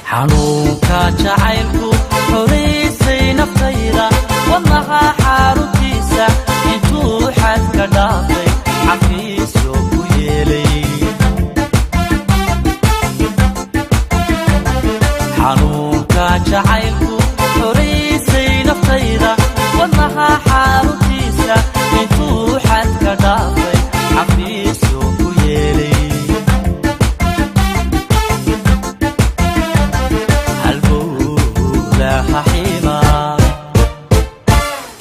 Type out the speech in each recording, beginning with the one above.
xanuunka jacaylku xoriisay naftayda wadnaha xaruntiisa intuu xadka dhaafay xafiisyo ku yeelay xanuunka jacaylku xoriisay naftayda wadnaha xaruntiisa intuu xadka dhaafay xafiisyo ku yeelay حيما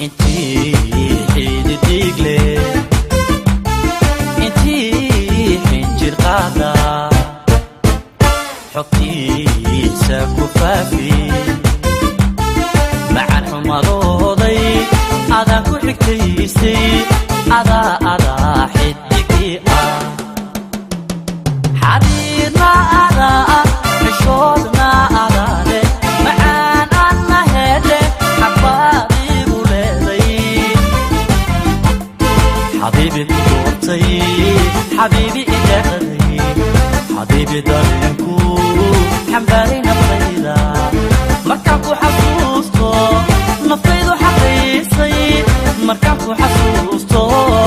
انتي حيد ديقلي انتي حنجر قادا حطي سكفافي مع الحمضوضي اذا كحك تيستي اذا حدكي حريرنا اذا حشودنا اذا حبيبي دوتي حبيبي إجاري حبيبي دارينكو حنباري نفيدا مركبو حسوستو نفيدو حقيسي مركبو حسوستو